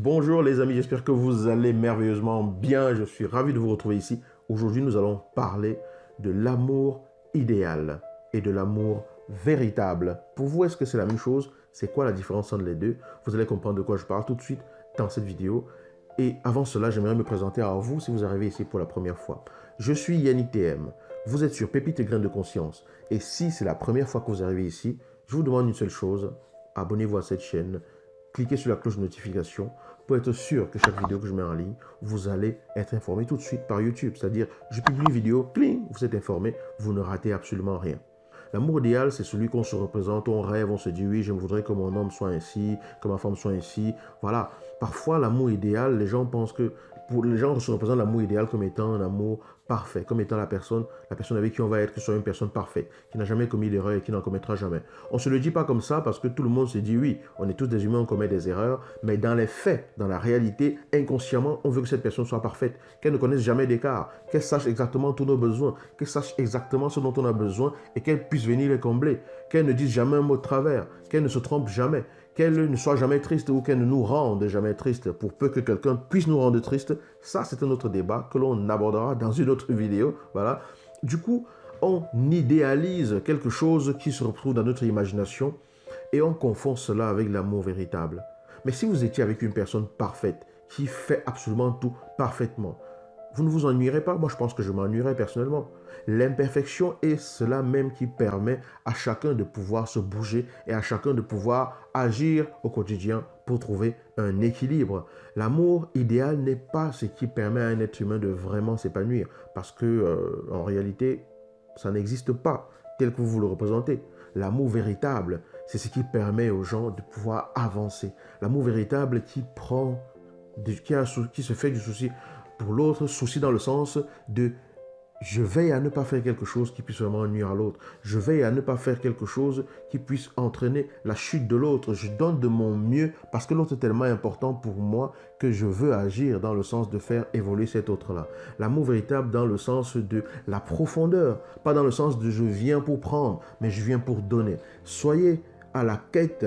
Bonjour les amis, j'espère que vous allez merveilleusement bien. Je suis ravi de vous retrouver ici. Aujourd'hui, nous allons parler de l'amour idéal et de l'amour véritable. Pour vous, est-ce que c'est la même chose? C'est quoi la différence entre les deux? Vous allez comprendre de quoi je parle tout de suite dans cette vidéo. Et avant cela, j'aimerais me présenter à vous si vous arrivez ici pour la première fois. Je suis Yannick TM. Vous êtes sur Pépites et Graines de Conscience. Et si c'est la première fois que vous arrivez ici, je vous demande une seule chose. Abonnez-vous à cette chaîne. Cliquez sur la cloche de notification pour être sûr que chaque vidéo que je mets en ligne, vous allez être informé tout de suite par YouTube. C'est-à-dire, je publie une vidéo, cling, vous êtes informé, vous ne ratez absolument rien. L'amour idéal, c'est celui qu'on se représente, on rêve, on se dit oui, je voudrais que mon homme soit ainsi, que ma femme soit ainsi. Voilà. Parfois, l'amour idéal, les gens pensent que, les gens se représentent l'amour idéal comme étant un amour parfait, comme étant la personne avec qui on va être, que ce soit une personne parfaite, qui n'a jamais commis d'erreur et qui n'en commettra jamais. On ne se le dit pas comme ça parce que tout le monde se dit oui, on est tous des humains, on commet des erreurs, mais dans les faits, dans la réalité, inconsciemment, on veut que cette personne soit parfaite, qu'elle ne connaisse jamais d'écart, qu'elle sache exactement tous nos besoins, qu'elle sache exactement ce dont on a besoin et qu'elle puisse venir les combler, qu'elle ne dise jamais un mot de travers, qu'elle ne se trompe jamais, qu'elle ne soit jamais triste ou qu'elle ne nous rende jamais triste, pour peu que quelqu'un puisse nous rendre triste. Ça, c'est un autre débat que l'on abordera dans une autre vidéo. Voilà. Du coup, on idéalise quelque chose qui se retrouve dans notre imagination et on confond cela avec l'amour véritable. Mais si vous étiez avec une personne parfaite, qui fait absolument tout parfaitement, vous ne vous ennuierez pas? Moi, je pense que je m'ennuierais personnellement. L'imperfection est cela même qui permet à chacun de pouvoir se bouger et à chacun de pouvoir agir au quotidien pour trouver un équilibre. L'amour idéal n'est pas ce qui permet à un être humain de vraiment s'épanouir parce que, en réalité, ça n'existe pas tel que vous le représentez. L'amour véritable, c'est ce qui permet aux gens de pouvoir avancer. L'amour véritable qui se fait du souci pour l'autre, souci dans le sens de je veille à ne pas faire quelque chose qui puisse vraiment nuire à l'autre. Je veille à ne pas faire quelque chose qui puisse entraîner la chute de l'autre. Je donne de mon mieux parce que l'autre est tellement important pour moi que je veux agir dans le sens de faire évoluer cet autre-là. L'amour véritable dans le sens de la profondeur, pas dans le sens de je viens pour prendre, mais je viens pour donner. Soyez à la quête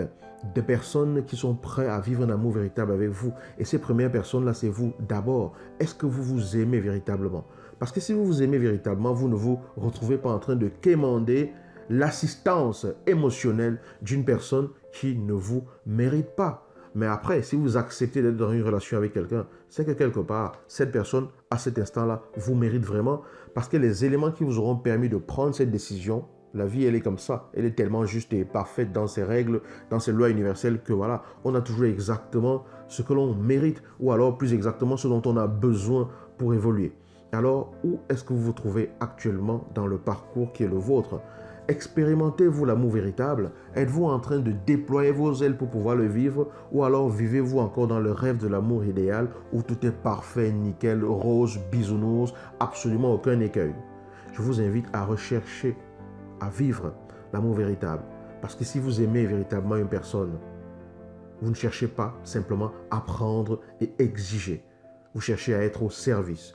des personnes qui sont prêtes à vivre un amour véritable avec vous. Et ces premières personnes-là, c'est vous d'abord. Est-ce que vous vous aimez véritablement? Parce que si vous vous aimez véritablement, vous ne vous retrouvez pas en train de quémander l'assistance émotionnelle d'une personne qui ne vous mérite pas. Mais après, si vous acceptez d'être dans une relation avec quelqu'un, c'est que quelque part, cette personne, à cet instant-là, vous mérite vraiment parce que les éléments qui vous auront permis de prendre cette décision, la vie, elle est comme ça. Elle est tellement juste et parfaite dans ses règles, dans ses lois universelles que voilà, on a toujours exactement ce que l'on mérite ou alors plus exactement ce dont on a besoin pour évoluer. Alors, où est-ce que vous vous trouvez actuellement dans le parcours qui est le vôtre? Expérimentez-vous l'amour véritable? Êtes-vous en train de déployer vos ailes pour pouvoir le vivre? Ou alors vivez-vous encore dans le rêve de l'amour idéal où tout est parfait, nickel, rose, bisounours, absolument aucun écueil? Je vous invite à rechercher, à vivre l'amour véritable. Parce que si vous aimez véritablement une personne, vous ne cherchez pas simplement à prendre et exiger. Vous cherchez à être au service.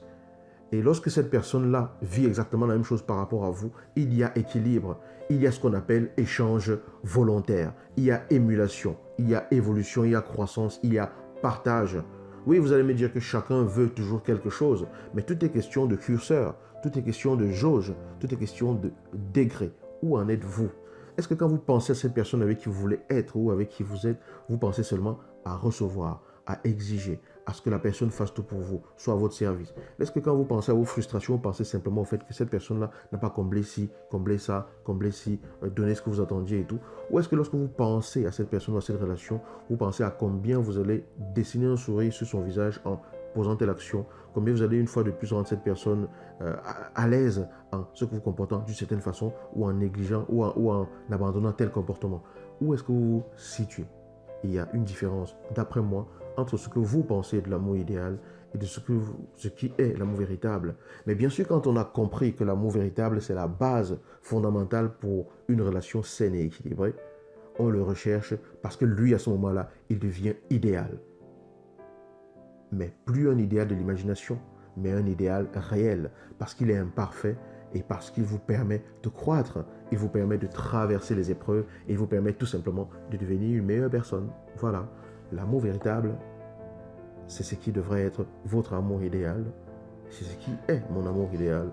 Et lorsque cette personne-là vit exactement la même chose par rapport à vous, il y a équilibre, il y a ce qu'on appelle échange volontaire, il y a émulation, il y a évolution, il y a croissance, il y a partage. Oui, vous allez me dire que chacun veut toujours quelque chose, mais tout est question de curseur, tout est question de jauge, tout est question de degré. Où en êtes-vous? Est-ce que quand vous pensez à cette personne avec qui vous voulez être ou avec qui vous êtes, vous pensez seulement à recevoir, à exiger, à ce que la personne fasse tout pour vous, soit à votre service? Est-ce que quand vous pensez à vos frustrations, vous pensez simplement au fait que cette personne-là n'a pas comblé ci, comblé ça, comblé ci, donné ce que vous attendiez et tout? Ou est-ce que lorsque vous pensez à cette personne, à cette relation, vous pensez à combien vous allez dessiner un sourire sur son visage en posant telle action, combien vous allez une fois de plus rendre cette personne à l'aise en se vous comportant d'une certaine façon ou en négligeant ou en abandonnant tel comportement? Où est-ce que vous vous situez? Il y a une différence, d'après moi, entre ce que vous pensez de l'amour idéal et de ce qui est l'amour véritable. Mais bien sûr, quand on a compris que l'amour véritable, c'est la base fondamentale pour une relation saine et équilibrée, on le recherche parce que lui, à ce moment-là, il devient idéal. Mais plus un idéal de l'imagination, mais un idéal réel, parce qu'il est imparfait et parce qu'il vous permet de croître, il vous permet de traverser les épreuves et il vous permet tout simplement de devenir une meilleure personne. Voilà, l'amour véritable, c'est ce qui devrait être votre amour idéal. C'est ce qui est mon amour idéal.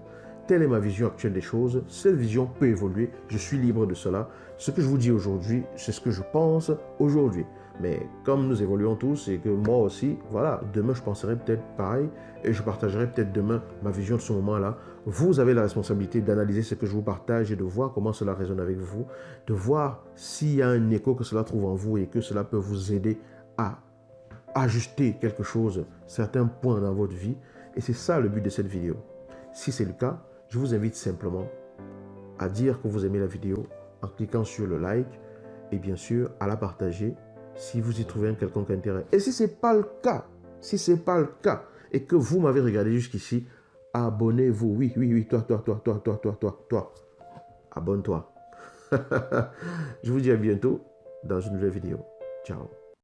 Telle est ma vision actuelle des choses. Cette vision peut évoluer. Je suis libre de cela. Ce que je vous dis aujourd'hui, c'est ce que je pense aujourd'hui. Mais comme nous évoluons tous et que moi aussi, voilà, demain je penserai peut-être pareil et je partagerai peut-être demain ma vision de ce moment-là. Vous avez la responsabilité d'analyser ce que je vous partage et de voir comment cela résonne avec vous, de voir s'il y a un écho que cela trouve en vous et que cela peut vous aider à ajuster quelque chose, certains points dans votre vie. Et c'est ça le but de cette vidéo. Si c'est le cas, je vous invite simplement à dire que vous aimez la vidéo en cliquant sur le like et bien sûr à la partager si vous y trouvez un quelconque intérêt. Et si ce n'est pas le cas, et que vous m'avez regardé jusqu'ici, abonnez-vous. Oui, toi. Abonne-toi. Je vous dis à bientôt dans une nouvelle vidéo. Ciao.